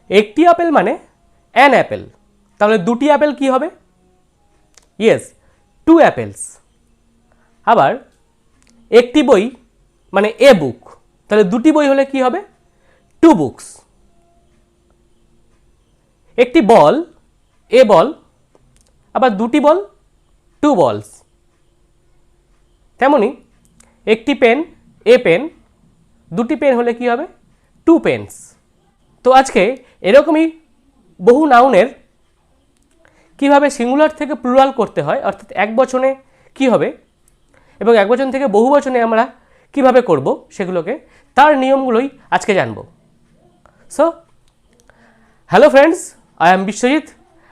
একটি আপেল মানে an Apple, তাহলে দুটি আপেল কি হবে? Yes, two apples. আবার একটি বই মানে এ বুক, তাহলে দুটি বই হলে কি হবে? Two books. একটি বল এ বল, আবার দুটি বল টু বলস। তেমনি একটি পেন এ পেন, দুটি পেন হলে কি হবে? Two pens. তো আজকে এরকমই বহু নাউনের কিভাবে সিঙ্গুলার থেকে প্লুরাল করতে হয়, অর্থাৎ এক বচনে কি হবে এবং এক বচন থেকে বহু বচনে আমরা কিভাবে করব সেগুলোকে, তার নিয়মগুলোই আজকে জানব। So hello friends, I am Biswajit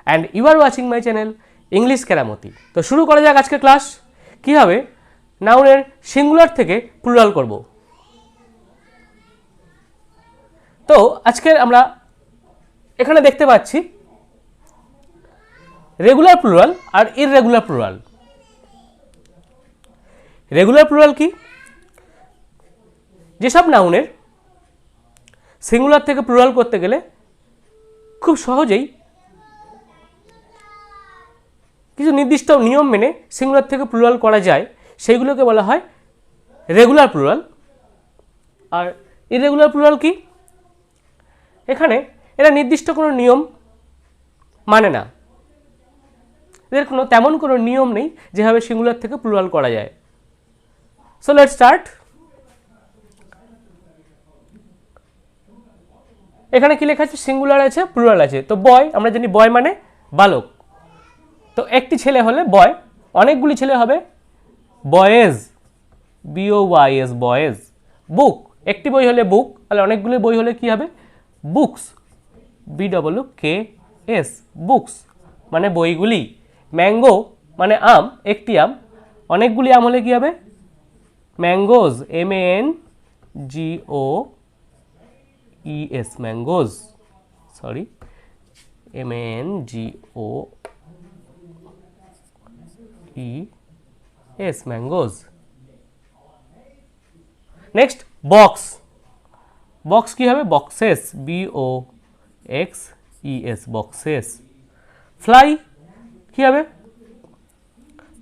and you are watching my channel English Keramoti. তো শুরু করা যাক আজকে ক্লাস, কীভাবে নাউনের সিঙ্গুলার থেকে প্লুরাল করব। তো আজকের আমরা এখানে দেখতে পাচ্ছি রেগুলার প্লুরাল আর ইররেগুলার প্লুরাল। রেগুলার প্লুরাল কি? যেসব নাউনের সিঙ্গুলার থেকে প্লুরাল করতে গেলে খুব সহজেই কিছু নির্দিষ্ট নিয়ম মেনে সিঙ্গুলার থেকে প্লুরাল করা যায়, সেইগুলোকে বলা হয় রেগুলার প্লুরাল। আর ইররেগুলার প্লুরাল কি? এখানে এরা নির্দিষ্ট কোনো নিয়ম মানে না, এদের তেমন কোনো নিয়ম নেই যেভাবে সিঙ্গুলার থেকে প্লুরাল করা যায়। So let's start. এখানে কি লেখা আছে? সিঙ্গুলার আছে, প্লুরাল আছে। তো বয়, আমরা জানি বয় মানে বালক। তো একটি ছেলে হলে বয়, অনেকগুলি ছেলে হবে বয়েজ, BOYS, বয়েজ। বুক, একটি বই হলে বুক, তাহলে অনেকগুলি বই হলে কি হবে? বুকস, BOOKS, বুকস মানে বইগুলি। ম্যাঙ্গো মানে আম, একটি আম, অনেকগুলি আম হলে কি হবে? Mangoes, MANGOES, mangoes, sorry, MANGOES, mangoes. Next box, box কি হবে? Boxes, BOXES, boxes. ফ্লাই কি হবে?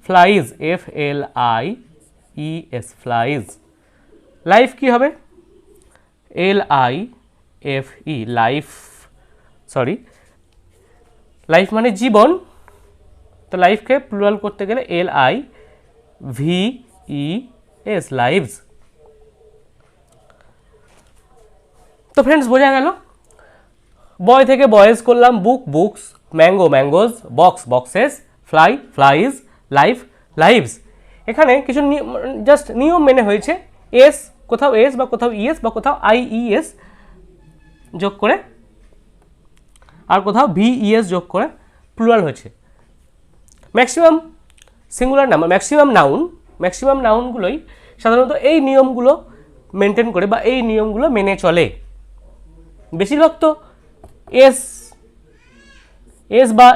Flies, FLIES, flies. লাইফ কি হবে? LIFE, লাইফ, সরি, লাইফ মানে জীবন। তো লাইফকে প্লুরাল করতে গেলে LIVES, লাইভস। তো ফ্রেন্ডস, বোঝা গেল। বয় থেকে বয়েজ করলাম, book, books, mango, mangoes, box, boxes, fly, flies, life, lives. এখানে কিছু জাস্ট নিয়ম মেনে হয়েছে। এস, কোথাও এস বা কোথাও ইএস বা কোথাও IES যোগ করে, আর কোথাও VES যোগ করে প্লুরাল হয়েছে। ম্যাক্সিমাম সিঙ্গুলার নাম্বার, ম্যাক্সিমাম নাউনগুলোই সাধারণত এই নিয়মগুলো মেনটেন করে বা এই নিয়মগুলো মেনে চলে। বেশিরভাগ তো এস বা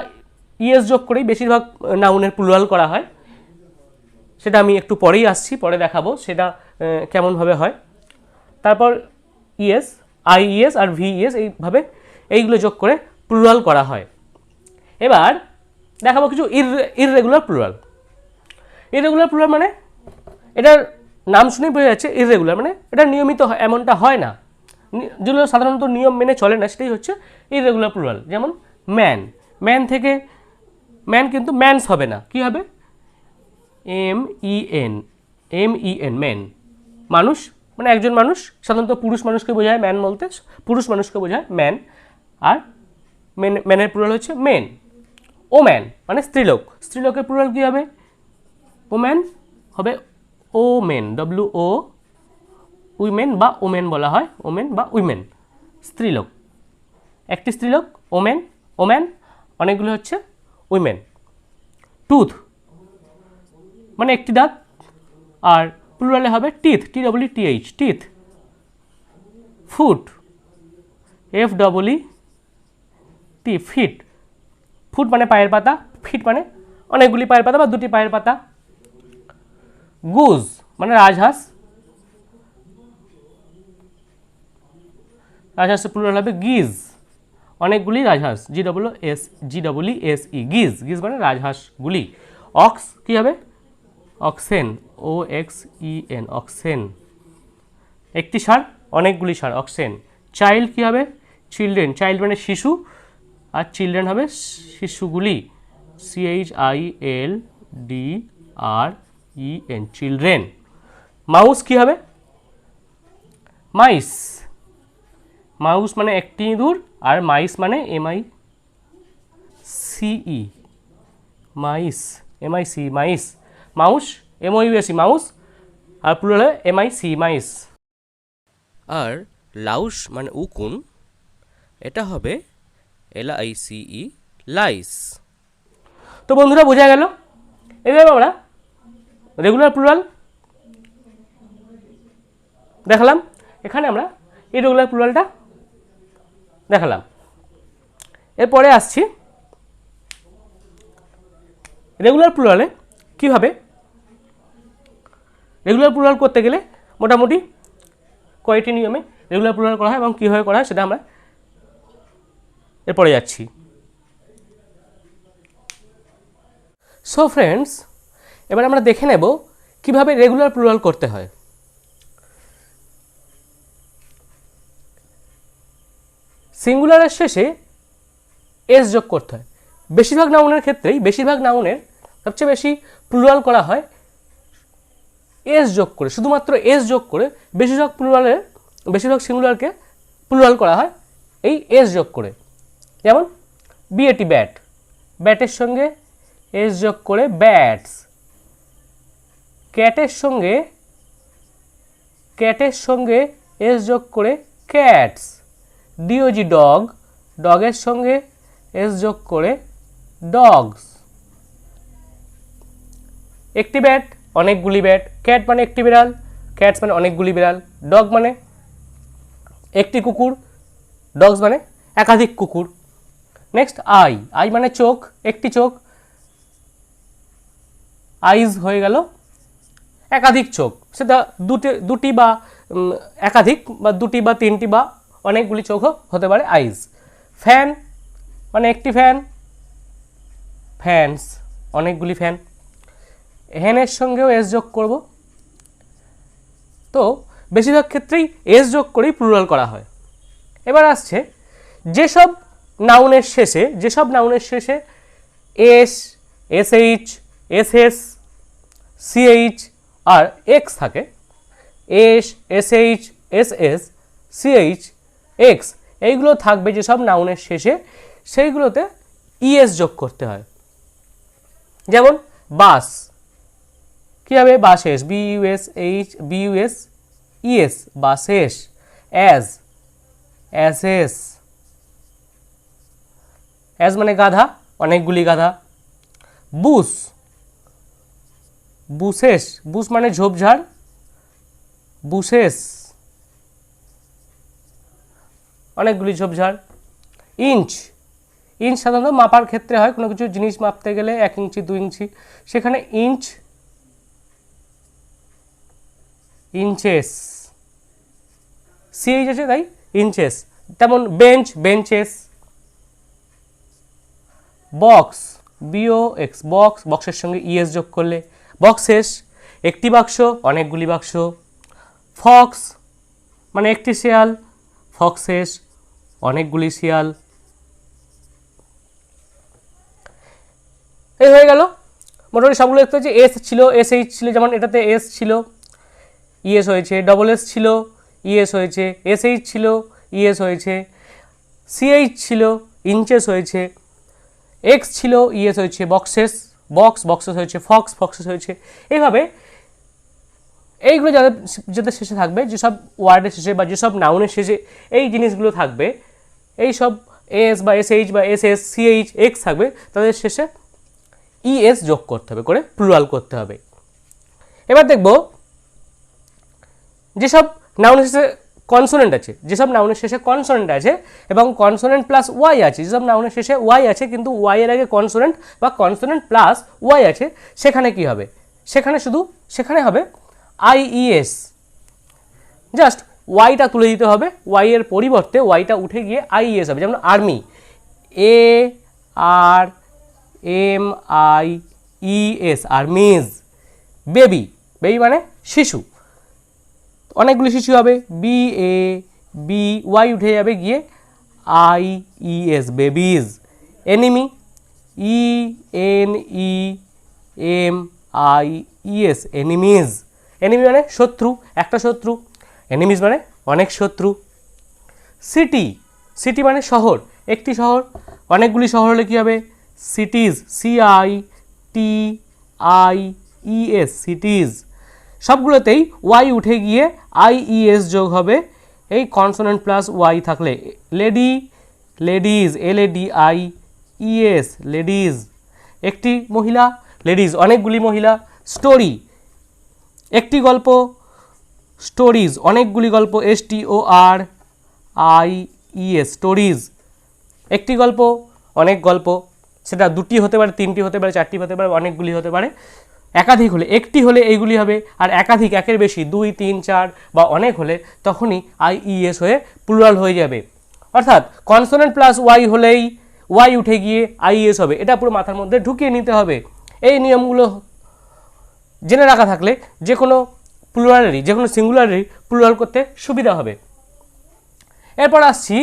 ইএস যোগ করেই বেশিরভাগ নাউনের প্লুরাল করা হয়। সেটা আমি একটু পরেই আসছি, পরে দেখাবো সেটা কেমনভাবে হয়। তারপর ইএস, IES আর VES এইভাবে এইগুলো যোগ করে প্লুরাল করা হয়। এবার দেখাবো কিছু ইররেগুলার প্লুরাল। ইররেগুলার প্লুরাল মানে এটার নাম শুনেই বোঝা যাচ্ছে ইররেগুলার মানে এটা নিয়মিত এমনটা হয় না, যেগুলো সাধারণত নিয়ম মেনে চলে না, সেটাই হচ্ছে ইররেগুলার প্লুরাল। যেমন ম্যান, ম্যান থেকে ম্যান কিন্তু ম্যানস হবে না, কি হবে? MEN, man. মানুষ মানে একজন মানুষ, সাধারণত পুরুষ মানুষকে বোঝায় ম্যান বলতে, পুরুষ মানুষকে বোঝায় ম্যান। আর ম্যানের প্লুরাল হচ্ছে মেন। ওম্যান মানে স্ত্রীলোক, স্ত্রীলোকের প্লুরাল কি হবে? ওম্যান হবে ওমেন, WO, উইমেন বা ওমেন বলা হয়, ওমেন বা উইমেন, স্ত্রীলোক। একটি স্ত্রীলোক ওম্যান, অনেকগুলো হচ্ছে উইমেন। টুথ মানে একটি দাঁত, আর প্লুরালে হবে teeth, TWTH, teeth. Foot, FEET, feet. Foot মানে পায়ের পাতা, ফিট মানে অনেকগুলি পায়ের পাতা বা দুটি পায়ের পাতা। গুজ মানে রাজহাঁস, রাজহাঁসের প্লুরাল হবে গিজ, অনেকগুলি রাজহাঁস, GEES, গিজ, গিজ মানে রাজহাঁসগুলি। অক্স কি হবে? অক্সেন, OXEN, অক্সেন, একটি ষাঁড়, অনেকগুলি ষাঁড়, অক্সেন। চাইল্ড কি হবে? চিলড্রেন, চাইল্ড মানে শিশু, আর চিলড্রেন হবে শিশুগুলি, CHILDREN, চিলড্রেন। মাউস কি হবে? মাইস, মাউস মানে একটি ইঁদুর, আর মাইস মানে MICE, mice, MIC, mice. Mouse MOUSE, mouse, আর প্লুরাল MIC, মাইস। আর লাউস মানে উকুন, এটা হবে LICE, লাইস। তো বন্ধুরা বোঝা গেল। এভাবে আমরা রেগুলার প্লুরাল দেখালাম, এখানে আমরা ইরেগুলার প্লুরালটা দেখালাম। এরপরে আসছি রেগুলার প্লুরালে কীভাবে রেগুলার প্লুরাল করতে গেলে মোটামুটি কয়টি নিয়মে রেগুলার প্লুরাল করা হয় এবং কীভাবে করা হয় সেটা আমরা এরপরে যাচ্ছি। সো ফ্রেন্ডস, এবার আমরা দেখে নেব কিভাবে রেগুলার প্লুরাল করতে হয়। সিঙ্গুলারের শেষে এস যোগ করতে হয়। বেশিরভাগ নাউনের ক্ষেত্রেই, বেশিরভাগ নাউনের সবচেয়ে বেশি প্লুরাল করা হয় এস যোগ করে, শুধুমাত্র এস যোগ করে। বেশিরভাগ সিঙ্গুলারকে প্লুরাল করা হয় এই এস যোগ করে। যেমন BAT, ব্যাট, ব্যাটের সঙ্গে এস যোগ করে ব্যাটস। ক্যাটের সঙ্গে এস যোগ করে ক্যাটস। DOG, ডগ, ডগের সঙ্গে এস যোগ করে ডগস। একটি ব্যাট, অনেকগুলি ব্যাট, ক্যাট মানে একটি বিড়াল, ক্যাটস মানে অনেকগুলি বিড়াল, ডগ মানে একটি কুকুর, ডগস মানে একাধিক কুকুর। নেক্সট আই মানে চোখ, একটি চোখ, আইজ হয়ে গেল একাধিক চোখ, সেটা দুটি বা একাধিক, বা দুটি বা তিনটি বা অনেকগুলি চোখও হতে পারে আইজ। ফ্যান মানে একটি ফ্যান, ফ্যানস, অনেকগুলি ফ্যান। হেনের সঙ্গেও এস যোগ করব। তো বেশিরভাগ ক্ষেত্রেই এস যোগ করেই প্লুরাল করা হয়। এবার আসছে যেসব নাউনের শেষে এস, SH, SS, CH আর এক্স থাকে, S, SH, SS, CH, x, এইগুলো থাকবে যেসব নাউনের শেষে, সেইগুলোতে ES যোগ করতে হয়। যেমন বাস কি হবে? Buses, BUS, buses. অ্যাজ মানে গাধা, অনেকগুলি গাধা। বুসেস মানে ঝোপঝাড়, বুসেস, অনেকগুলি ঝোপঝাড়। ইঞ্চ সাধারণত মাপার ক্ষেত্রে হয়, কোনো কিছু জিনিস মাপতে গেলে 1 ইঞ্চি 2 ইঞ্চি, সেখানে ইঞ্চেস, CH আছে তাই ইঞ্চেস। তেমন বেঞ্চেস। বক্স, BOX, বক্সের সঙ্গে ES যোগ করলে বক্সেস, একটি বাক্স, অনেকগুলি বাক্স। ফক্স মানে একটি শিয়াল, ফক্সেস, অনেকগুলি শিয়াল। এই হয়ে গেল মোটামুটি সবগুলো। দেখতে হচ্ছে এস ছিল, SH ছিল, যেমন এটাতে এস ছিল, ES হয়েছে। S ছিল, ES হয়েছে। SH ছিল, ES হয়েছে। CH ছিল, ইঞ্চেস হয়েছে। এক্স ছিল, ES হয়েছে। বক্সেস হয়েছে। ফক্সেস হয়েছে। এইভাবে এইগুলো যাদের শেষে থাকবে, যেসব ওয়ার্ডের শেষে বা যেসব নাউনের শেষে এই জিনিসগুলো থাকবে, এই সব এস বা SH বা SS, CH, এক্স থাকবে, তাদের শেষে ES যোগ করতে হবে, করে প্লুরাল করতে হবে। এবার দেখব যেসব নাউনের শেষে কনসোনেন্ট আছে, এবং কনসোনেন্ট প্লাস ওয়াই আছে, যেসব নাউনের শেষে ওয়াই আছে কিন্তু ওয়াই এর আগে কনসোনেন্ট বা কনসোনেন্ট প্লাস ওয়াই আছে, সেখানে কি হবে? সেখানে হবে IES, জাস্ট ওয়াইটা তুলে দিতে হবে, ওয়াই এর পরিবর্তে ওয়াইটা উঠে গিয়ে আইএস হবে। যেমন army, A R M I E S, armies. Baby, baby মানে শিশু, অনেকগুলি শিশু হবে, বি এ বি, ওয়াই উঠে যাবে গিয়ে I E S, babies. Enemy, E N E M I E S, enemies. Enemy মানে শত্রু, একটা শত্রু, এনিমিজ মানে অনেক শত্রু। সিটি, সিটি মানে শহর, একটি শহর, অনেকগুলি শহর হলে কী হবে? Cities, C I T I E S, cities. সবগুলোতেই ওয়াই উঠে গিয়ে আই ই এস যোগ হবে এই কনসোনেন্ট প্লাস ওয়াই থাকলে। Lady, ladies, L A D I E S, ladies. একটি মহিলা, লেডিজ, অনেকগুলি মহিলা। স্টোরি, একটি গল্প, স্টোরিজ, অনেকগুলি গল্প, S T O R I E S, stories. একটি গল্প, অনেক গল্প, সেটা দুটি হতে পারে, তিনটি হতে পারে, চারটি হতে পারে, অনেকগুলি হতে পারে। একাধিক হলে, একটি হলে এইগুলি হবে, আর একাধিক, একের বেশি, 2, 3, 4 বা অনেক হলে তখনই আই ই এস হয়ে প্লুরাল হয়ে যাবে। অর্থাৎ কনসোনেন্ট প্লাস ওয়াই হলেই ওয়াই উঠে গিয়ে আই এস হবে। এটা পুরো মাথার মধ্যে ঢুকিয়ে নিতে হবে। এই নিয়মগুলো জেনে রাখা থাকলে যে কোনো প্লুরালেরই, যে কোনো সিঙ্গুলারেরই প্লুরাল করতে সুবিধা হবে। এরপর আসছি,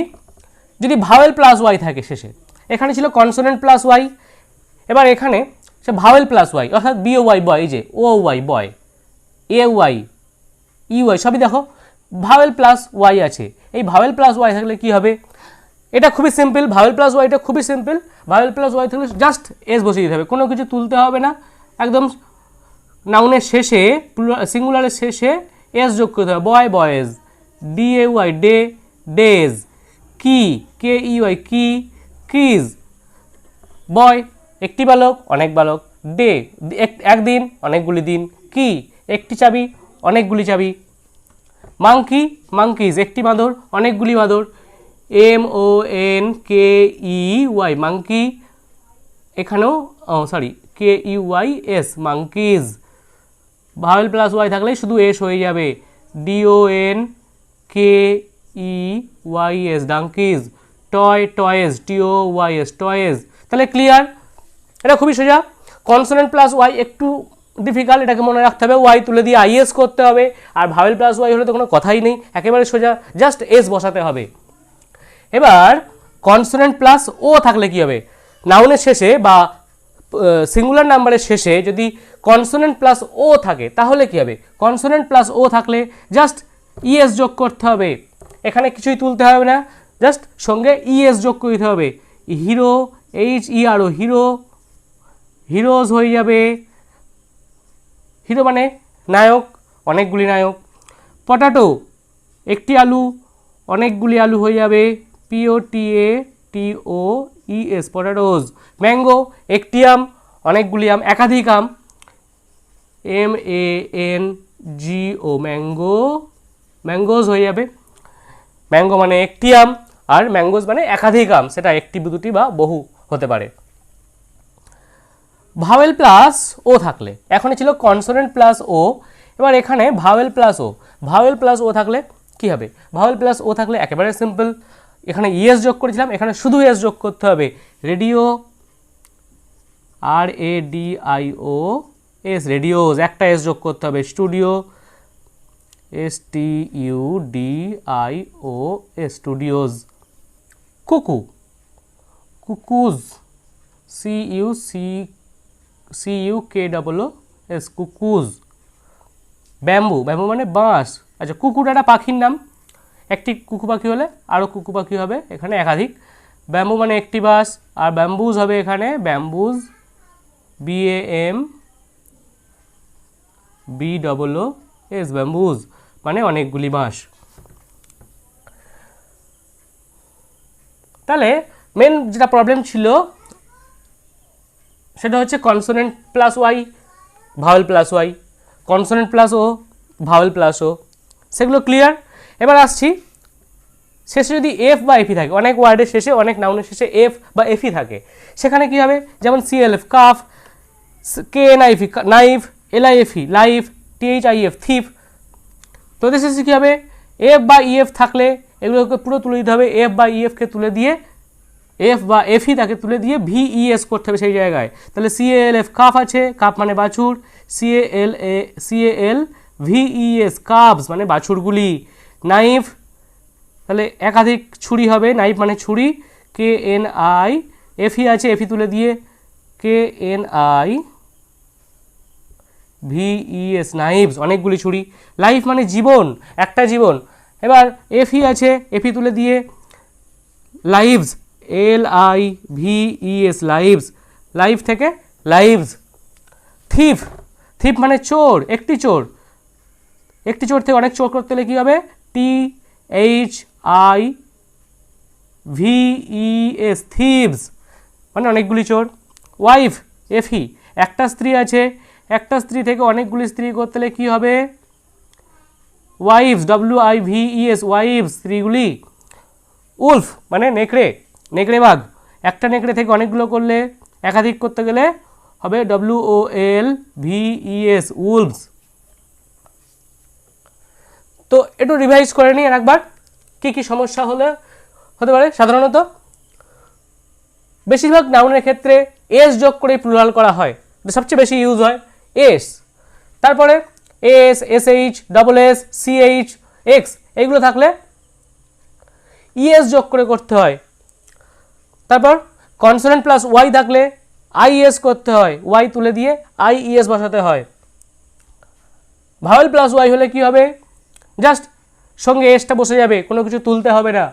যদি ভাওয়েল প্লাস ওয়াই থাকে শেষে, এখানে ছিল কনসোনেন্ট প্লাস ওয়াই, এবার এখানে সে ভাওয়েল প্লাস ওয়াই, অর্থাৎ বি ও ওয়াই, বয়, এই যে ও Y boy, A Y E Y, সবই দেখো ভাওয়েল প্লাস ওয়াই আছে। এই ভাওয়েল প্লাস ওয়াই থাকলে কি হবে? এটা খুবই সিম্পল, ভাওয়েল প্লাস ওয়াইটা খুবই সিম্পল। ভাওয়েল প্লাস ওয়াই থাকলে জাস্ট এস বসিয়ে দিতে হবে, কোনো কিছু তুলতে হবে না। একদম নাউনের শেষে, সিঙ্গুলারের শেষে এস যোগ করতে হবে। Boy, boys, D A Y, day, days. Key, K E Y, কি, কিজ। বয়, একটি বালক, অনেক বালক। ডে, একদিন, অনেকগুলি দিন। কি, একটি চাবি, অনেকগুলি চাবি। মাংকি, মাংকিজ, একটি বাঁদর, অনেকগুলি বাঁদর। M O N K E Y, monkey, এখানেও sorry K E Y S, monkeys. Vowel plus Y থাকলে শুধু এস হয়ে যাবে, D O N K E Y S, donkeys. Toy, toys, T O Y S, toys. তাহলে clear? এটা খুবই সোজা। Consonant plus Y একটু ডিফিকাল্ট, এটাকে মনে রাখতে হবে। ওয়াই তুলে দিয়ে আইএস করতে হবে, আর ভাওয়েল প্লাস ওয়াই হলে তো কোনো কথাই নেই, একেবারে সোজা, জাস্ট এস বসাতে হবে। এবার কনসোনেন্ট প্লাস ও থাকলে কি হবে? নাউনের শেষে বা সিঙ্গুলার নাম্বারের শেষে যদি কনসোনেন্ট প্লাস ও থাকে তাহলে কি হবে? কনসোনেন্ট প্লাস ও থাকলে জাস্ট ইএস যোগ করতে হবে, এখানে কিছুই তুলতে হবে না, জাস্ট সঙ্গে ইএস যোগ করতে হবে। হিরো, এইচ ই আর ও, হিরো, হিরোজ হয়ে যাবে। হিরো মানে নায়ক, অনেকগুলি নায়ক। পটাটো, একটি আলু, অনেকগুলি আলু হয়ে যাবে। পিও টি এ টি ও ই এস, পটাটোজ। ম্যাঙ্গো, একটি আম, অনেকগুলি আম, একাধিক আম। M A N G O, mango, mangoes হয়ে যাবে। ম্যাঙ্গো মানে একটি আম, আর ম্যাঙ্গোজ মানে একাধিক আম, সেটা একটি, দুটি বা বহু হতে পারে। ভাওয়েল প্লাস ও থাকলে, এখন ছিল কনসোনেন্ট প্লাস ও, এবার এখানে vowel plus O. Vowel plus ও থাকলে কি হবে? ভাওয়েল প্লাস ও থাকলে একেবারে সিম্পল, এখানে ইএস যোগ করেছিলাম, এখানে শুধু এস যোগ করতে হবে। Radio, R A D I O S, radios, একটা এস যোগ করতে হবে। Studio, S T U D I O S, studios. Cuckoo, cuckoos, C U C U K double O S, cuckoos. Bamboo, bamboo মানে বাঁশ। আচ্ছা, কুকুর একটা পাখির নাম, একটি কুকু পাখি হলে আরও কুকু পাখি হবে, এখানে একাধিক। ব্যাম্বু মানে একটি বাঁশ, আর ব্যাম্বুজ হবে এখানে, bamboos, B A M B double O S, bamboos মানে অনেকগুলি বাঁশ। তাহলে মেন যেটা প্রবলেম ছিল সেটা হচ্ছে consonant plus Y, vowel plus Y, consonant plus O, vowel plus O, সেগুলো ক্লিয়ার। এবার আসছি, শেষে যদি এফ বা এফি থাকে, অনেক ওয়ার্ডের শেষে, অনেক নাউনের শেষে এফ বা এফি থাকে, সেখানে কি হবে? যেমন CLF, calf, K N আইফি, knife, এলআইএফি, life, টিএইচআইএফ, thief. তো এদের শেষে কী হবে? এফ বা ইএফ থাকলে এগুলোকে পুরো তুলে দিতে হবে, এফ বা ইএফকে তুলে দিয়ে এফ বা এফই তাকে তুলে দিয়ে ভিইএস করতে হবে সেই জায়গায়। তাহলে সিএএলএফ কাফ আছে, কাপ মানে বাছুর, সিএএল ভিইএস কাপস মানে বাছুরগুলি। নাইফ, তাহলে একাধিক ছুরি হবে, নাইফ মানে ছুরি, কে এন আই, এফই আছে এফই তুলে দিয়ে K N I VES knives অনেকগুলি ছুরি। লাইফ মানে জীবন, একটা জীবন। এবার এফই আছে এফই তুলে দিয়ে lives, L I VES lives, life থেকে লাইভস। থিফ, থিফ মানে চোর, একটি চোর, একটি চোর থেকে অনেক চোর করতে হলে কী হবে, T H I VES thieves মানে অনেকগুলি চোর। ওয়াইফ, এফই, একটা স্ত্রী আছে, একটা স্ত্রী থেকে অনেকগুলি স্ত্রী করতে হলে কী হবে, ওয়াইফস, WIVES ওয়াইফস, স্ত্রীগুলি। উলফ মানে নেকড়ে, নেকড়ে বাঘ, একটা নেকড়ে থেকে অনেকগুলো করলে একাধিক করতে গেলে হবে WOLVES উলভস। তো একটু রিভাইজ করে নিই একবার, কী কী সমস্যা হতে পারে। সাধারণত বেশিরভাগ নাউনের ক্ষেত্রে এস যোগ করে প্লুরাল করা হয়, সবচেয়ে বেশি ইউজ হয় এস। তারপরে S, S H, double S, C H, X এইগুলো থাকলে ইএস যোগ করে করতে হয়। তারপর কনসোনেন্ট প্লাস ওয়াই থাকলে আইএস করতে হয়, ওয়াই তুলে দিয়ে আইইএস বসাতে হয়। ভাওয়েল প্লাস ওয়াই হলে কি হবে, জাস্ট সঙ্গে এসটা বসে যাবে, কোনো কিছু তুলতে হবে না।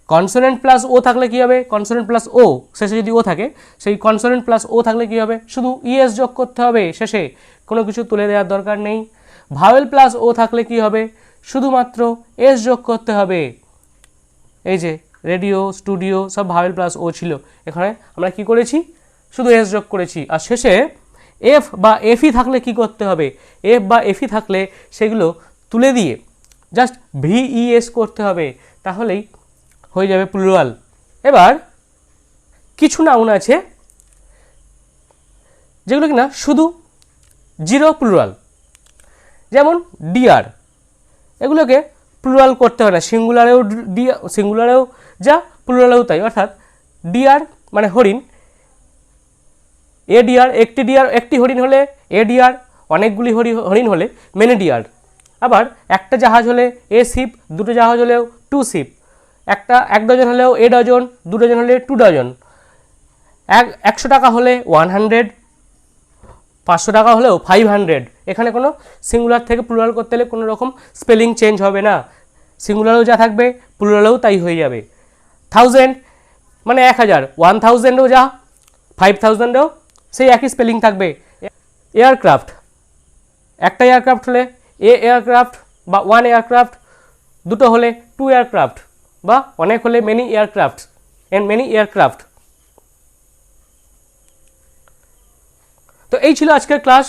কনসোনেন্ট প্লাস ও থাকলে কী হবে, কনসোনেন্ট প্লাস ও শেষে যদি ও থাকে, সেই কনসোনেন্ট প্লাস ও থাকলে কী হবে, শুধু ইএস যোগ করতে হবে শেষে, কোনো কিছু তুলে দেওয়ার দরকার নেই। ভাওয়েল প্লাস ও থাকলে কী হবে, শুধুমাত্র এস যোগ করতে হবে। এই যে রেডিও, স্টুডিও সব ভাওয়েল প্লাস ও ছিল, এখানে আমরা কি করেছি, শুধু এস যোগ করেছি। আর শেষে এফ বা এফই থাকলে কি করতে হবে, এফ বা এফই থাকলে সেগুলো তুলে দিয়ে জাস্ট ভিইএস করতে হবে, তাহলেই হয়ে যাবে প্লুরাল। এবার কিছু নাউন আছে যেগুলো কিনা শুধু জিরো প্লুরাল, যেমন ডিয়ার, এগুলোকে প্লুরাল করতে হয় না, সিঙ্গুলারেও সিঙ্গুলারেও যা প্লুরালেও তাই। অর্থাৎ ডিয়ার মানে হরিণ, এ ডিয়ার, একটি ডিয়ার একটি হরিণ হলে এ ডিয়ার, অনেকগুলি হরিণ হলে মেনি ডিয়ার। আবার একটা জাহাজ হলে এ শিপ, দুটো জাহাজ হলেও টু শিপ, এক ডজন হলেও এ ডজন, দু ডজন হলে টু ডজন, 100 টাকা হলে 100, 500 টাকা হলেও 500। এখানে কোনো সিঙ্গুলার থেকে প্লুরাল করতে হলে কোনো রকম স্পেলিং চেঞ্জ হবে না, সিঙ্গুলারেও যা থাকবে প্লুরালেও তাই হয়ে যাবে। 1000 মানে 1000, 1000ও যা, 5000ও সেই একই স্পেলিং থাকবে। এয়ারক্রাফট, একটা এয়ারক্রাফট হলে এ এয়ারক্রাফট বা ওয়ান এয়ারক্রাফট, দুটো হলে টু এয়ারক্রাফট বা অনেক হলে many aircraft and many aircraft. তো এই ছিল আজকের ক্লাস।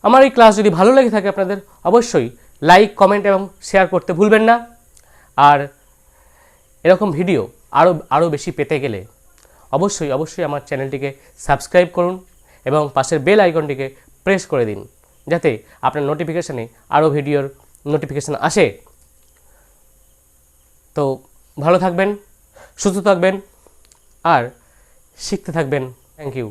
আমার এই ক্লাস যদি ভালো লেগে থাকে আপনাদের, অবশ্যই লাইক, কমেন্ট এবং শেয়ার করতে ভুলবেন না। আর এরকম ভিডিও আরও বেশি পেতে গেলে অবশ্যই আমার চ্যানেলটিকে সাবস্ক্রাইব করুন এবং পাশের বেল আইকনটিকে প্রেস করে দিন, যাতে আপনার নোটিফিকেশানে আরও ভিডিওর নোটিফিকেশান আসে। তো ভালো থাকবেন, সুস্থ থাকবেন আর শিখতে থাকবেন। Thank you.